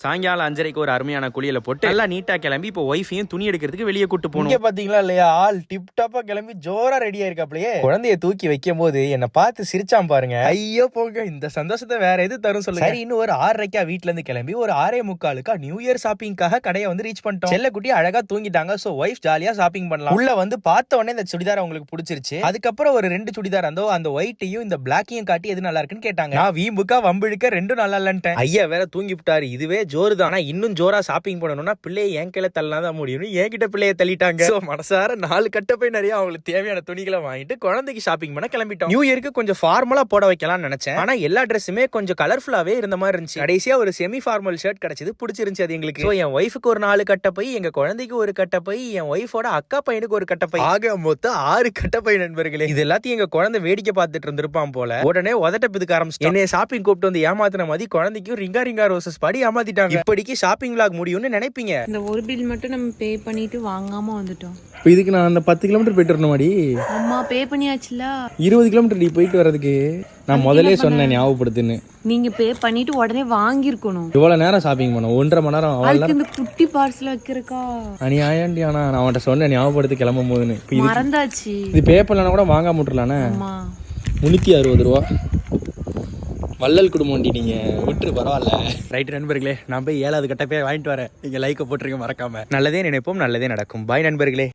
சாயங்காலம் 5:30க்கு ஒரு அருமையான குளியல போட்டு நல்லா நீட்டா கிளம்பி இப்போ ஒய்ஃபையும் துணி எடுக்கிறதுக்கு வெளியே கூட்டு போகணும். இங்க பாத்தீங்களா இல்லையா, ஆள் டிப் டாப்பா கிளம்பி ஜோரா ரெடியா இருக்காப்லயே. குழந்தைய தூக்கி வைக்கும் போது என்ன பார்த்து சிரிச்சான் பாருங்க. ஐயோ போங்க, இந்த சந்தோஷத்தை வேற எது தரும் சொல்லுங்க. சரி, இன்னும் ஒரு 6:30 வீட்ல இருந்து கிளம்பி ஒரு 6:45 நியூ இயர் ஷாப்பிங்காக கடையை வந்து ரீச் பண்ணிட்டோம். செல்லக்குட்டி அழகா தூங்கிட்டாங்க. சோ ஒய்ஃப் ஜாலியா ஷாப்பிங் பண்ணலாம். உள்ள வந்து பார்த்த உடனே இந்த சுடிதார் உங்களுக்கு பிடிச்சிருச்சு. அதுக்கப்புறம் ஒரு 2 சுடிதார் அந்த ஒயிட்டையும் இந்த பிளாக்கையும் காட்டி எது நல்லா இருக்குன்னு கேட்டாங்க. நான் வீம்புக்கா வம்பிழுக்க ரெண்டும் நல்லா இல்லன்ட்டேன். ஐயா வேற தூங்கி விட்டாரு. இதுவே ஜோரு தான். ஆனா இன்னும் ஜோரா ஷாப்பிங் பண்ணணும்னா பிள்ளையை என் கையில தள்ளலாம் முடியும். என்கிட்ட பிள்ளைய தள்ளிட்டாங்க. மனசார 4 கட்ட போய் நிறைய அவங்களுக்கு தேவையான துணிகளை வாங்கிட்டு குழந்தைக்கு ஷாப்பிங் பண்ண கிளம்பிட்டோம். நியூ இயருக்கு கொஞ்சம் ஃபார்மலா போட வைக்கலாம்னு நினைச்சேன். ஆனா எல்லா ட்ரெஸ்ஸுமே கொஞ்சம் கலர்ஃபுல்லாவே இருந்த மாதிரி இருந்துச்சு. கடைசியா ஒரு செமி ஃபார்மல் ஷர்ட் கிடைச்சது, பிடிச்சிருந்துச்சு அது எங்களுக்கு. என் ஒய்ஃபுக்கு ஒரு 4 கட்ட பை, எங்க குழந்தைக்கு ஒரு கட்ட பை, என் ஒய்ஃபோட அக்கா பையனுக்கு ஒரு கட்ட பை, ஆக மொத்தம் 6 கட்ட பை நண்பர்களே. இது எல்லாத்தையும் எங்க குழந்தை வேடிக்கை பார்த்துட்டு இருந்திருப்பான் போல. உடனே உதட்ட பிதுக்க ஆரம்பிச்சு என்னைய ஷாப்பிங் கூப்பிட்டு வந்து ஏமாத்தின மாதிரி குழந்தைக்கும் ரிங்கா ரிங்கா ரோசஸ் பாடி ஏமாத்திட்டாங்க. இப்படிக்கு ஷாப்பிங் விளாக் முடியும்னு நினைப்பீங்க. இந்த ஒரு பில் மட்டும் நம்ம பே பண்ணிட்டு வாங்காம வந்துட்டோம். இப்போ இதுக்கு நான் அந்த 10 கிலோமீட்டர் போயிட்டு வரணும் மாடி. அம்மா பே பண்ணியாச்சுல. 20 கிலோமீட்டர் நீ போயிட்டு வர்றதுக்கு நான் முதலே சொன்னேன் ஞாபகப்படுத்துன்னு. நீங்க பே பண்ணிட்டு உடனே வாங்கிருக்கணும். இவ்வளவு நேரம் ஷாப்பிங் பண்ண 1.5 மணி நேரம். அதுக்கு இந்த குட்டி பார்சல் வைக்கிறக்கா அநியாயண்டி. ஆனா நான் அவன்கிட்ட சொன்னேன் ஞாபகப்படுத்தி கிளம்பும் போதுன்னு. மறந்தாச்சு. இது பே பண்ணலன்னா கூட வாங்க முட்டுலானே. 360 ரூபா. வள்ளல் குடும்பம் நீங்க விட்டுரு, பரவாயில்ல. ரைட் நண்பர்களே, நான் போய் 7வது கட்ட போய் வாங்கிட்டு வரேன். நீங்க லைக்கை போட்டுருங்க மறக்காம. நல்லதே நினைப்போம், நல்லதே நடக்கும். பாய் நண்பர்களே.